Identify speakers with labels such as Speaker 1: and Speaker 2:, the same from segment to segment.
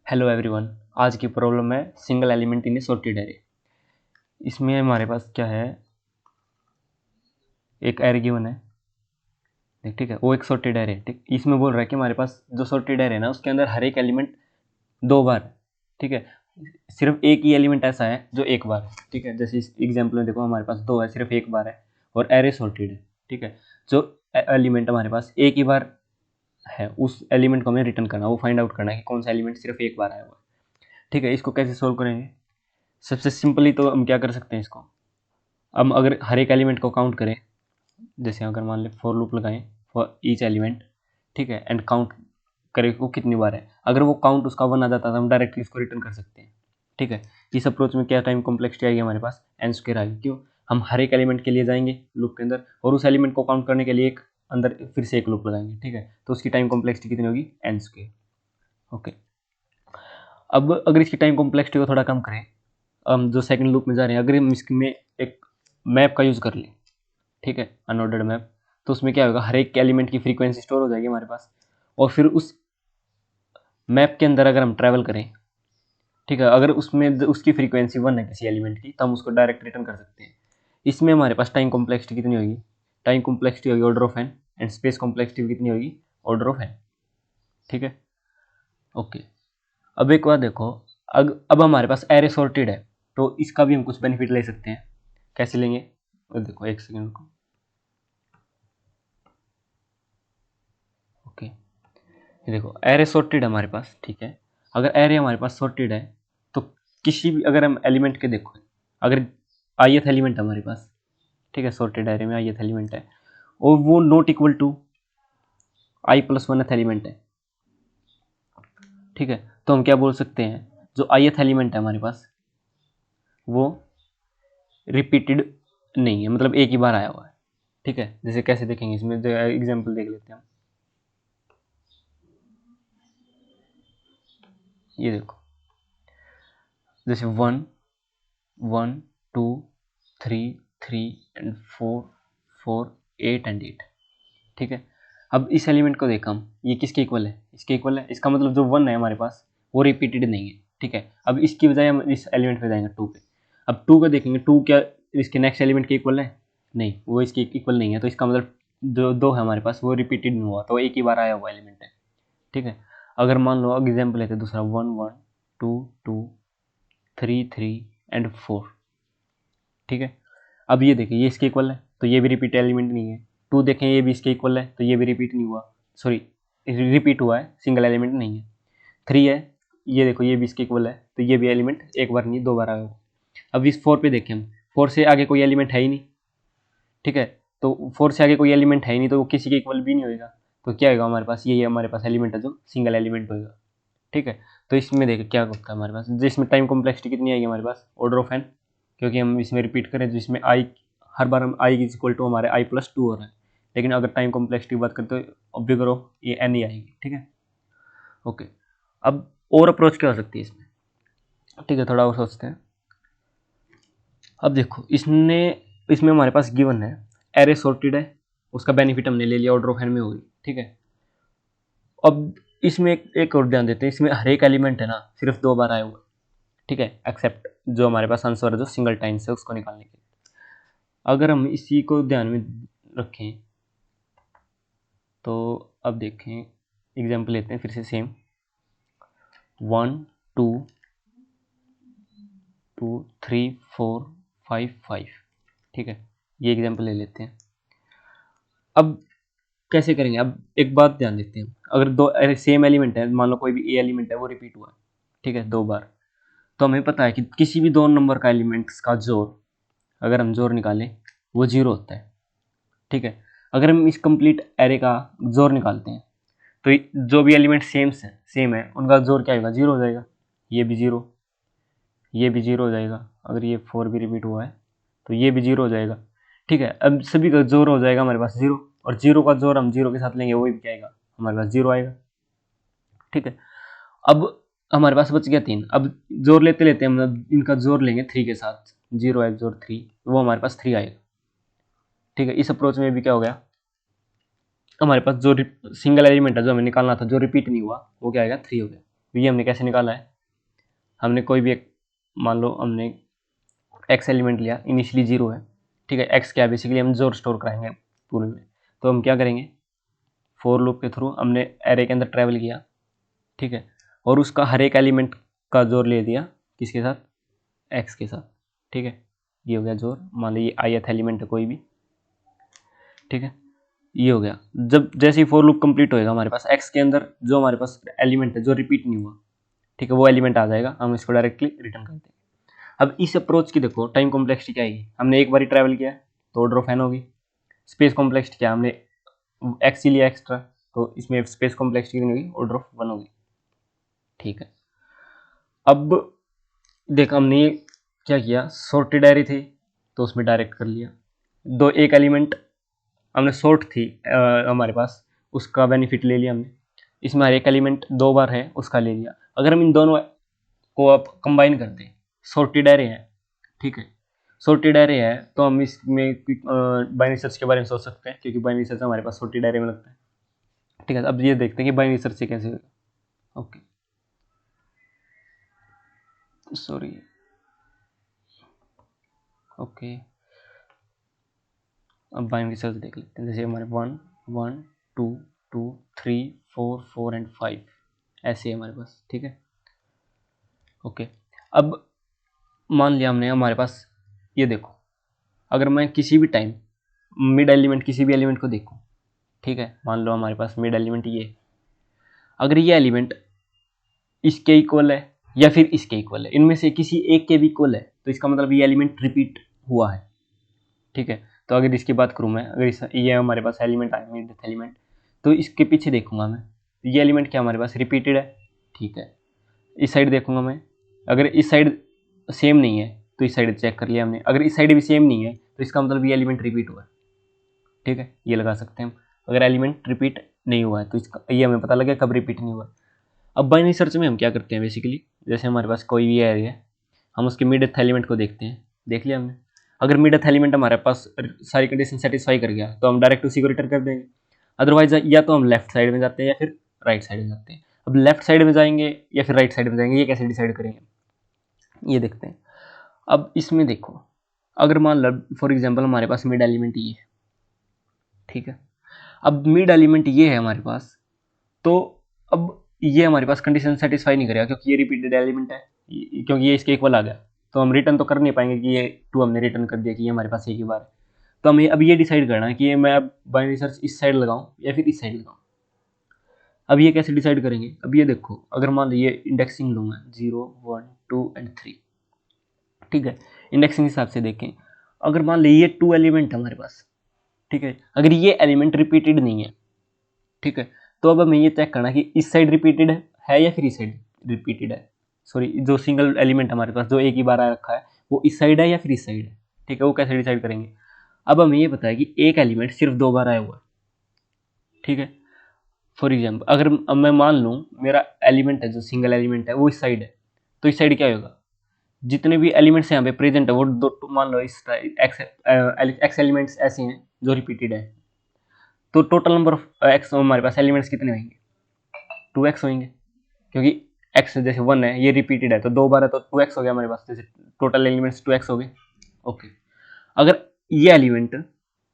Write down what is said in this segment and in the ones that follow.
Speaker 1: Hello everyone. आज की problem है single element in A sorted array. इसमें हमारे पास क्या है, एक एरे गिवन है, ठीक है, वो एक सॉर्टेड एरे है। ठीक, इसमें बोल रहा है कि हमारे पास जो सॉर्टेड एरे है ना, उसके अंदर हर एक एलिमेंट दो बार है। ठीक है, सिर्फ एक ही एलिमेंट ऐसा है जो एक बार है। ठीक है, जैसे इस एग्जाम्पल में देखो हमारे पास दो है, सिर्फ एक बार है और एरे सॉर्टेड है। ठीक है, जो एलिमेंट हमारे पास एक ही बार है उस एलिमेंट को हमें रिटर्न करना, वो फाइंड आउट करना है कि कौन सा एलिमेंट सिर्फ एक बार आया हुआ है। ठीक है, इसको कैसे सोल्व करेंगे? सबसे सिंपली तो हम क्या कर सकते हैं इसको, हम अगर हर एक एलिमेंट को काउंट करें, जैसे अगर मान लें फॉर लूप लगाएं फॉर ईच एलिमेंट, ठीक है, एंड काउंट करें वो कितनी बार है। अगर वो काउंट उसका 1 आ जाता है तो हम डायरेक्टली इसको रिटर्न कर सकते हैं। ठीक है, इस अप्रोच में क्या टाइम कॉम्प्लेक्सिटी आएगी हमारे पास, एन स्क्वायर आएगी। क्यों? हम हर एक एलिमेंट के लिए जाएंगे लूप के अंदर और उस एलिमेंट को काउंट करने के लिए एक अंदर फिर से एक लूप लगाएंगे। ठीक है, तो उसकी टाइम कॉम्प्लेक्सिटी कितनी होगी, एन स्क्वायर। ओके, अब अगर इसकी टाइम कॉम्प्लेक्सिटी को थोड़ा कम करें, हम जो सेकंड लूप में जा रहे हैं, अगर हम इसमें एक मैप का यूज़ कर लें, ठीक है, अनऑर्डर्ड मैप, तो उसमें क्या होगा, हर एक एलिमेंट की फ्रीक्वेंसी स्टोर हो जाएगी हमारे पास और फिर उस मैप के अंदर अगर हम ट्रैवल करें, ठीक है, अगर उसमें उसकी फ्रीक्वेंसी 1 है किसी एलिमेंट की, तो हम उसको डायरेक्ट रिटर्न कर सकते हैं। इसमें हमारे पास टाइम कॉम्प्लेक्सिटी कितनी होगी, टाइम कॉम्प्लेक्सिटी होगी order of n, and space complexity कितनी होगी, ऑर्डर ऑफ एन। ठीक है, ओके। अब एक बात देखो, अब हमारे पास एरे सॉर्टेड है तो इसका भी हम कुछ बेनिफिट ले सकते हैं। कैसे लेंगे? देखो एक सेकेंड को, ओके, ये देखो एरे सॉर्टेड है हमारे पास। ठीक है, अगर एरे हमारे पास सॉर्टेड है तो किसी भी, अगर हम एलिमेंट के देखो, अगर ith एलिमेंट है हमारे पास, ठीक है, सॉर्टेड एरे में ith एलिमेंट है और वो not equal to i+1th element है, ठीक है, तो हम क्या बोल सकते हैं, जो ith एलिमेंट है हमारे पास वो रिपीटेड नहीं है, मतलब एक ही बार आया हुआ है। ठीक है, जैसे कैसे देखेंगे, इसमें एग्जाम्पल देख लेते हैं हम। ये देखो, जैसे 1 1 2 3 3 एंड 4 4 8 एंड 8। ठीक है, अब इस एलिमेंट को देखा हम, ये किसके इक्वल है, इसके इक्वल है। इसका मतलब जो 1 है हमारे पास वो रिपीटेड नहीं है। ठीक है, अब इसकी बजाय हम इस एलिमेंट पे जाएंगे 2 पे। अब 2 को देखेंगे, 2 क्या इसके नेक्स्ट एलिमेंट के इक्वल है? नहीं, वो इसके इक्वल नहीं है, तो इसका मतलब जो 2 है हमारे पास वो रिपीटेड नहीं हुआ, तो एक ही बार आया हुआ एलिमेंट है। ठीक है, अगर मान लो एग्जाम्पल लेते हैं दूसरा, 1 1 2 2 3 3 एंड 4। ठीक है, अब ये देखें, ये इसके इक्वल है तो ये भी रिपीट एलिमेंट नहीं है। 2 देखें, ये भी इसके इक्वल है तो ये भी रिपीट नहीं हुआ, सॉरी रिपीट हुआ है, सिंगल एलिमेंट नहीं है। 3 है, ये देखो ये भी इसके इक्वल है तो ये भी एलिमेंट एक बार नहीं दो बार आया हुआ। अब इस 4 पे देखें हम, 4 से आगे कोई एलिमेंट है ही नहीं। ठीक है, तो 4 से आगे कोई एलिमेंट है ही नहीं तो वो किसी के इक्वल भी नहीं होगा। तो क्या होगा हमारे पास, ये हमारे पास एलिमेंट है जो सिंगल एलिमेंट होगा। ठीक है, तो इसमें देखो क्या होता है हमारे पास, जिसमें टाइम कॉम्प्लेक्सिटी कितनी आएगी हमारे पास, ऑर्डर ऑफ एन, क्योंकि हम इसमें रिपीट करें तो इसमें आई, हर बार हम आई इक्वल टू हमारे i+2 हो रहा है। लेकिन अगर टाइम कॉम्प्लेक्सिटी की बात करें तो ऑब्लिग ऑफ ये एन ही आएगी। ठीक है, ओके। अब और अप्रोच क्या हो सकती है इसमें? ठीक है, थोड़ा और सोचते हैं। अब देखो, इसमें हमारे पास गिवन है एरे सॉर्टेड है, उसका बेनिफिट हमने ले लिया, ऑर्डर ऑफ एन में होगी। ठीक है, अब इसमें एक और ध्यान देते हैं, इसमें हर एक एलिमेंट है ना सिर्फ 2 बार आया हुआ है। ठीक है, एक्सेप्ट जो हमारे पास आंसर है जो सिंगल टाइम्स है उसको निकालने के लिए। अगर हम इसी को ध्यान में रखें तो अब देखें, एग्जाम्पल लेते हैं फिर से सेम, 1 2 2 3 4 5 5। ठीक है, ये एग्जाम्पल ले लेते हैं। अब कैसे करेंगे, अब एक बात ध्यान देते हैं, अगर दो सेम एलिमेंट है, मान लो कोई भी ए एलिमेंट है वो रिपीट हुआ है, ठीक है, 2 बार, तो हमें पता है कि किसी भी 2 नंबर का एलिमेंट्स का जोड़, अगर हम जोड़ निकालें वो 0 होता है। ठीक है, अगर हम इस कंप्लीट एरे का जोड़ निकालते हैं तो जो भी एलिमेंट सेम है उनका जोड़ क्या होगा, 0 हो जाएगा। ये भी 0, ये भी 0 हो जाएगा। अगर ये 4 भी रिपीट हुआ है तो ये भी 0 हो जाएगा। ठीक है, अब सभी का जोड़ हो जाएगा हमारे पास 0, और 0 का जोड़ हम 0 के साथ लेंगे वो भी क्या आएगा, हमारे पास 0 आएगा। ठीक है, अब हमारे पास बच गया 3। अब जोड़ लेते लेते हम इनका जोड़ लेंगे 3 के साथ, 0 एक जोड़ 3, वो हमारे पास 3 आएगा। ठीक है, इस अप्रोच में भी क्या हो गया, हमारे पास जो सिंगल एलिमेंट है जो हमें निकालना था जो रिपीट नहीं हुआ वो क्या आएगा, 3 हो गया। ये हमने कैसे निकाला है, हमने कोई भी एक, मान लो हमने x एलिमेंट लिया, इनिशियली 0 है, ठीक है। x क्या है, बेसिकली हम जोर स्टोर कराएंगे पूरे में, तो हम क्या करेंगे, फॉर लूप के थ्रू हमने एरे के अंदर ट्रैवल किया, ठीक है, और उसका हर एक एलिमेंट का जोर ले दिया, किसके साथ, x के साथ, ठीक है। ये हो गया जोर, मान लीजिए ith एलिमेंट है कोई भी, ठीक है, ये हो गया। जब जैसे ही फॉर लूप कंप्लीट होएगा हमारे पास x के अंदर जो हमारे पास एलिमेंट है जो रिपीट नहीं हुआ, ठीक है, वो एलिमेंट आ जाएगा, हम इसको डायरेक्टली रिटर्न कर देंगे। अब इस अप्रोच की देखो टाइम कॉम्प्लेक्सिटी क्या है, हमने एक बार ट्रैवल किया तो ऑर्डर ऑफ n होगी। स्पेस कॉम्प्लेक्सिटी क्या, हमने x ही लिया एक्स्ट्रा, तो इसमें स्पेस कॉम्प्लेक्सिटी कितनी होगी, ऑर्डर ऑफ 1 होगी, ठीक है। अब देख हमने ये क्या किया, सॉर्टेड एरे थी तो उसमें डायरेक्ट कर लिया, दो एक एलिमेंट हमने सॉर्ट थी हमारे पास, उसका बेनिफिट ले लिया हमने, इसमें हर एक एलिमेंट 2 बार है उसका ले लिया। अगर हम इन दोनों को आप कंबाइन करते हैं, सॉर्टेड एरे है, ठीक है, सॉर्टेड एरे है, तो हम इसमें बाइनरी सर्च के बारे में सोच सकते हैं, क्योंकि बाइनरी सर्च हमारे पास सॉर्टेड एरे में लगता है, ठीक है। अब ये देखते हैं कि बाइनरी सर्च से कैसे होगा। ओके, सॉरी, ओके, अब बाइनरी सर्च देख लेते हैं। जैसे हमारे 1 1 2 2 3 4 4 एंड 5 ऐसे है हमारे पास, ठीक है। ओके, अब मान लिया हमने हमारे पास, ये देखो, अगर मैं किसी भी टाइम मिड एलिमेंट किसी भी एलिमेंट को देखूं, ठीक है, मान लो हमारे पास मिड एलिमेंट ये, अगर ये एलिमेंट इसके इक्वल है या फिर इसके इक्वल है, इनमें से किसी एक के भी इक्वल है, तो इसका मतलब ये एलिमेंट रिपीट हुआ है, ठीक है। तो अगर इसकी बात करूँ मैं, अगर ये हमारे पास एलिमेंट आया मिड एलिमेंट, तो इसके पीछे देखूंगा मैं, ये एलिमेंट क्या हमारे पास रिपीटेड है, ठीक है। इस साइड देखूंगा मैं, अगर इस साइड सेम नहीं है तो इस साइड चेक कर लिया हमने, अगर इस साइड भी सेम नहीं है तो इसका मतलब ये एलिमेंट रिपीट हुआ है, ठीक है, ये लगा सकते हैं हम। अगर एलिमेंट रिपीट नहीं हुआ है तो इसका ये हमें पता लगे कब रिपीट नहीं हुआ। अब बाइनरी सर्च में हम क्या करते हैं, बेसिकली जैसे हमारे पास कोई भी एरे है, हम उसके मिडथ एलिमेंट को देखते हैं, देख लिया हमने, अगर मिडथ एलिमेंट हमारे पास सारी कंडीशन सेटिस्फाई कर गया तो हम डायरेक्ट उसी को रिटर्न कर देंगे, अदरवाइज या तो हम लेफ्ट साइड में जाते हैं या फिर राइट साइड में जाते हैं। अब लेफ्ट साइड में जाएंगे या फिर राइट साइड में जाएंगे, ये कैसे डिसाइड करेंगे, ये देखते हैं। अब इसमें देखो, अगर मान लो फॉर एग्जांपल हमारे पास मिड एलिमेंट ये है, ठीक है, अब मिड एलिमेंट ये है हमारे पास, तो अब ये हमारे पास कंडीशन सेटिस्फाई नहीं करेगा क्योंकि ये रिपीटेड एलिमेंट है, क्योंकि ये इसके इक्वल आ गया, तो हम रिटर्न तो कर नहीं पाएंगे कि ये 2 हमने रिटर्न कर दिया कि ये हमारे पास एक ही बार है। तो हमें अब ये डिसाइड करना है कि मैं अब बाइनरी सर्च इस साइड लगाऊं या फिर इस साइड लगाऊं। अब ये कैसे डिसाइड करेंगे, अब ये देखो, अगर मान लीजिए इंडेक्सिंग लूँ मैं 0 1 2 एंड 3, ठीक है, इंडेक्सिंग हिसाब से देखें, अगर मान लीजिए ये 2 एलिमेंट है हमारे पास, ठीक है, अगर ये एलिमेंट रिपीटेड नहीं है, ठीक है, तो अब हमें ये चेक करना कि इस साइड रिपीटेड है या फिर इस साइड रिपीटेड है, सॉरी, जो सिंगल एलिमेंट हमारे पास जो एक ही बार आ रखा है वो इस साइड है या फिर इस साइड है, ठीक है, वो कैसे डिसाइड करेंगे। अब हमें ये पता है कि एक एलिमेंट सिर्फ 2 बार आया हुआ है, ठीक है। फॉर एग्जाम्पल अगर अब मैं मान लूँ मेरा एलिमेंट है जो सिंगल एलिमेंट है वो इस साइड है, तो इस साइड क्या होगा, जितने भी एलिमेंट्स यहाँ पे प्रेजेंट है वो दो, मान लो इस एक्स एलिमेंट्स ऐसे हैं जो रिपीटेड है, तो टोटल नंबर ऑफ एक्स हमारे पास एलिमेंट्स कितने होंगे, 2x होंगे, क्योंकि x जैसे 1 है ये रिपीटेड है तो 2 बार है तो 2x हो गया हमारे पास, जैसे टोटल एलिमेंट्स 2x हो गए। ओके, अगर ये एलिमेंट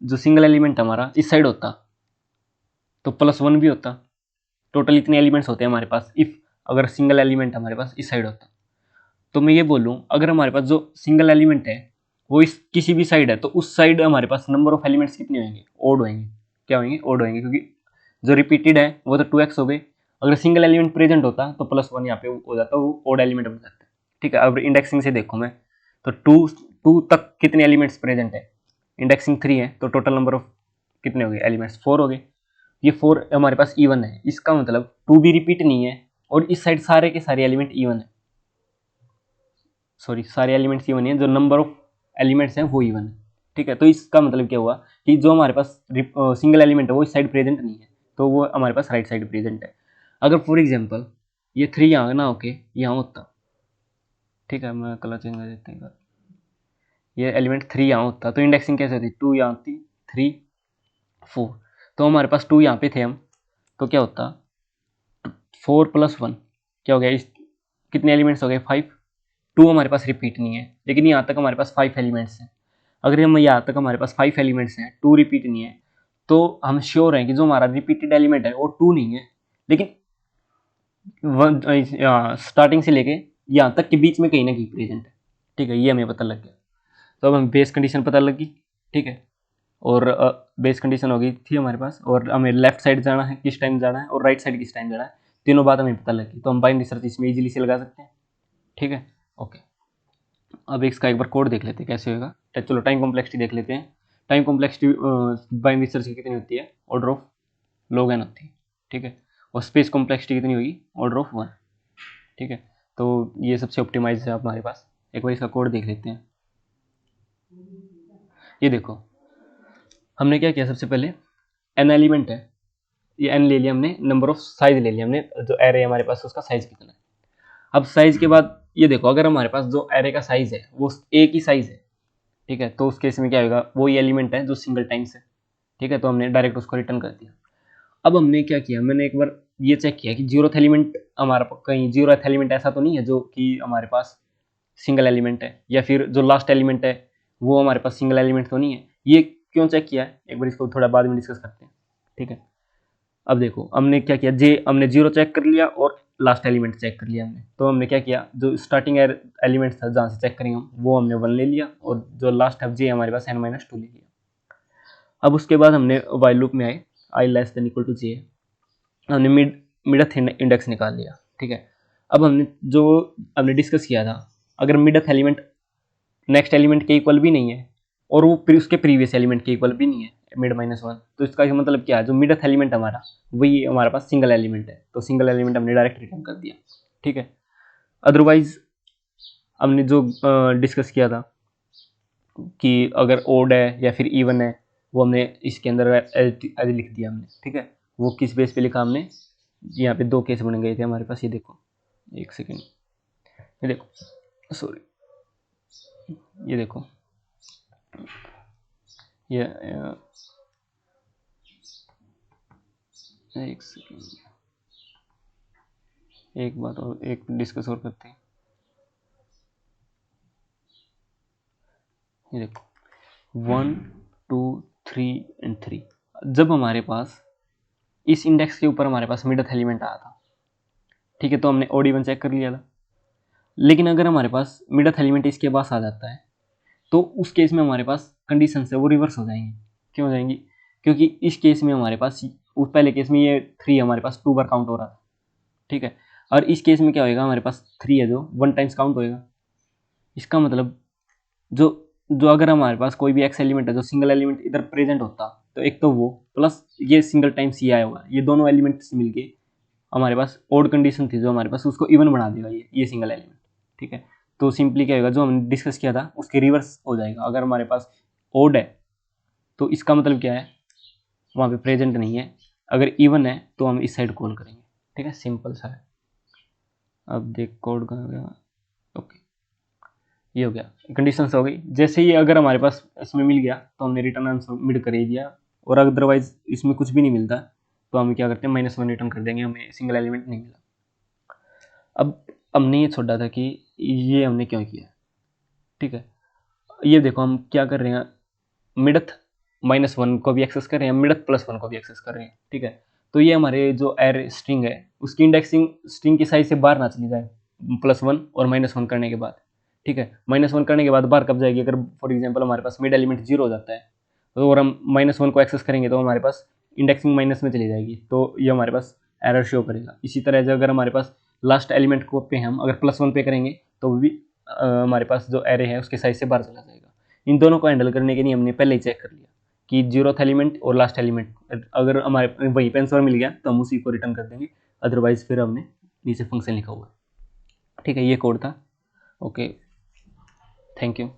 Speaker 1: जो सिंगल एलिमेंट हमारा इस साइड होता तो +1 भी होता, टोटल इतने एलिमेंट्स होते हैं हमारे पास इफ अगर सिंगल एलिमेंट हमारे पास इस साइड होता। तो मैं ये बोलूँ अगर हमारे पास जो सिंगल एलिमेंट है वो इस किसी भी साइड है तो उस साइड हमारे पास नंबर ऑफ एलिमेंट्स कितने होंगे, ओड होंगे, क्या होंगे, ओड होंगे, क्योंकि जो रिपीटेड है वो तो 2x हो गए, अगर सिंगल एलिमेंट प्रेजेंट होता तो +1 यहाँ पे हो जाता, वो ओड एलिमेंट बन जाता, ठीक है। अब इंडेक्सिंग से देखो मैं, तो 2 तक कितने एलिमेंट्स प्रेजेंट है, इंडेक्सिंग 3 है तो टोटल नंबर ऑफ कितने हो गए एलिमेंट्स, 4 हो गए, ये 4 हमारे पास इवन है, इसका मतलब 2 भी रिपीट नहीं है और इस साइड सारे के सारे एलिमेंट इवन है, सॉरी सारे एलिमेंट्स इवन है, जो नंबर ऑफ एलिमेंट्स हैं वो इवन है, ठीक है। तो इसका मतलब क्या हुआ कि जो हमारे पास सिंगल एलिमेंट है वो इस साइड प्रेजेंट नहीं है तो वो हमारे पास राइट साइड प्रेजेंट है। अगर फॉर एग्जांपल ये 3 यहाँ ना होके यहाँ होता, ठीक है, मैं कलर चेंज कर देते हैं, ये एलिमेंट 3 यहाँ होता तो इंडेक्सिंग कैसे होती, 2 यहाँ होती 3 4, तो हमारे पास 2 यहाँ पे थे हम, तो क्या होता 4 + 1 क्या हो गया, इस कितने एलिमेंट्स हो गए 5, 2 हमारे पास रिपीट नहीं है, लेकिन यहाँ तक हमारे पास 5 एलिमेंट्स हैं। अगर हम यहाँ तक हमारे पास 5 एलिमेंट्स हैं, 2 रिपीट नहीं है, तो हम श्योर हैं कि जो हमारा रिपीटेड एलिमेंट है वो 2 नहीं है, लेकिन स्टार्टिंग से लेके यहाँ तक के बीच में कहीं ना कहीं प्रेजेंट है। ठीक है, ये हमें पता लग गया। तो अब हमें बेस कंडीशन पता लगी। ठीक है, और बेस कंडीशन हो गई थी हमारे पास, और हमें लेफ्ट साइड जाना है किस टाइम जाना है और राइट साइड किस टाइम जाना है, तीनों बात हमें पता लगी। तो हम बाइनरी सर्च इसमें इजीली से लगा सकते हैं। ठीक है, ओके। अब इसका एक बार कोड देख लेते हैं कैसे होगा। चलो टाइम कॉम्प्लेक्सिटी देख लेते हैं। टाइम कॉम्प्लेक्सिटी बाइनरी सर्च की कितनी होती है, ऑर्डर ऑफ log n होती है। ठीक है, और स्पेस कॉम्प्लेक्सिटी कितनी होगी, ऑर्डर ऑफ 1। ठीक है, तो ये सबसे ऑप्टिमाइज है हमारे पास। एक बार इसका कोड देख लेते हैं। ये देखो, हमने क्या किया, सबसे पहले n एलिमेंट है, ये n ले लिया हमने, नंबर ऑफ साइज ले लिया हमने, जो एरे है हमारे पास उसका साइज कितना है। अब साइज के बाद ये देखो, अगर हमारे पास जो एरे का साइज है वो एक ही साइज है, ठीक है, तो उस केस में क्या होगा, वो ही एलिमेंट है जो सिंगल टाइम्स है। ठीक है, तो हमने डायरेक्ट उसको रिटर्न कर दिया। अब हमने क्या किया, मैंने एक बार ये चेक किया कि जीरोथ एलिमेंट हमारा कहीं जीरोथ एलिमेंट ऐसा तो नहीं है जो कि हमारे पास सिंगल एलिमेंट है, या फिर जो लास्ट एलिमेंट है वो हमारे पास सिंगल एलिमेंट तो नहीं है। ये क्यों चेक किया है, एक बार इसको थोड़ा बाद में डिस्कस करते हैं। ठीक है, अब देखो हमने क्या किया, हमने जीरो चेक कर लिया और लास्ट एलिमेंट चेक कर लिया हमने। तो हमने क्या किया, जो स्टार्टिंग एलिमेंट था जहाँ से चेक करेंगे हम, वो हमने 1 ले लिया, और जो लास्ट है जे हमारे पास n-2 ले लिया। अब उसके बाद हमने वाइल लूप में आए, i less than equal to J, हमने मिडथ इंडेक्स निकाल लिया। ठीक है, अब हमने डिस्कस किया था, अगर मिडथ एलिमेंट नेक्स्ट एलिमेंट के इक्वल भी नहीं है और वो उसके प्रीवियस एलिमेंट के इक्वल भी नहीं है, मिड-1, तो इसका मतलब क्या है, जो मिडथ एलिमेंट हमारा वही हमारे पास सिंगल एलिमेंट है, तो सिंगल एलिमेंट हमने डायरेक्ट रिटर्न कर दिया। ठीक है, अदरवाइज हमने जो डिस्कस किया था कि अगर ओड है या फिर इवन है, वो हमने इसके अंदर एज लिख दिया हमने। ठीक है, वो किस बेस पे लिखा हमने, यहाँ पे 2 केस बन गए थे हमारे पास। ये देखो, एक सेकेंड, ये देखो, सॉरी, ये देखो, ये एक सेकेंड, एक बात और, एक डिस्कस और करते हैं। ये देखो 1 2 3 एंड 3, जब हमारे पास इस इंडेक्स के ऊपर हमारे पास मिडथ एलिमेंट आया था, ठीक है, तो हमने ओड1 चेक कर लिया था। लेकिन अगर हमारे पास मिडथ एलिमेंट इसके पास आ जाता है, तो उस केस में हमारे पास कंडीशन है वो रिवर्स हो जाएंगी। क्यों हो जाएंगी, क्योंकि इस केस में हमारे पास, उस पहले केस में ये 3 हमारे पास 2 बार काउंट हो रहा था। ठीक है, और इस केस में क्या होएगा, हमारे पास 3 है जो 1 टाइम्स काउंट होएगा। इसका मतलब जो जो अगर हमारे पास कोई भी एक्स एलिमेंट है जो सिंगल एलिमेंट इधर प्रेजेंट होता, तो एक तो वो प्लस ये सिंगल टाइम्स ये आया होगा, ये दोनों एलिमेंट्स मिलके हमारे पास ओड कंडीशन थी जो हमारे पास, उसको इवन बना देगा ये सिंगल एलिमेंट। ठीक है, तो सिंपली क्या होगा, जो हमने डिस्कस किया था उसके रिवर्स हो जाएगा। अगर हमारे पास ओड है तो इसका मतलब क्या है, वहाँ पे प्रेजेंट नहीं है। अगर इवन है तो हम इस साइड कॉल करेंगे। ठीक है, सिंपल सा है। अब देख कोड का हो गया, ओके, ये हो गया, कंडीशन हो गई। जैसे ही अगर हमारे पास इसमें मिल गया तो हमने रिटर्न आंसर मिड कर ही दिया, और अदरवाइज इसमें कुछ भी नहीं मिलता तो हम क्या करते हैं, -1 रिटर्न कर देंगे, हमें सिंगल एलिमेंट नहीं मिला। अब हमने ये छोड़ा था कि ये हमने क्यों किया। ठीक है, ये देखो हम क्या कर रहे हैं, मिडथ -1 को भी एक्सेस कर रहे हैं, मिडथ +1 को भी एक्सेस कर रहे हैं। ठीक है, तो ये हमारे जो एरे स्ट्रिंग है उसकी इंडेक्सिंग स्ट्रिंग की साइज से बाहर ना चली जाए, +1 और -1 करने के बाद। ठीक है, -1 करने के बाद बाहर कब जाएगी, अगर फॉर एग्जांपल हमारे पास मिड एलिमेंट 0 हो जाता है, तो और हम -1 को एक्सेस करेंगे तो हमारे पास इंडेक्सिंग माइनस में चली जाएगी, तो ये हमारे पास एरर शो करेगा। इसी तरह से अगर हमारे पास लास्ट एलिमेंट को पे हम अगर +1 पे करेंगे तो भी हमारे पास जो एरे है उसके साइज से बाहर चला जाएगा। इन दोनों को हैंडल करने के लिए हमने पहले ही चेक कर लिया कि जीरोथ एलिमेंट और लास्ट एलिमेंट अगर हमारे वहीं पे आंसर मिल गया तो हम उसी को रिटर्न कर देंगे, अदरवाइज फिर हमने नीचे फंक्शन लिखा हुआ है। ठीक है, ये कोड था। Okay, thank you.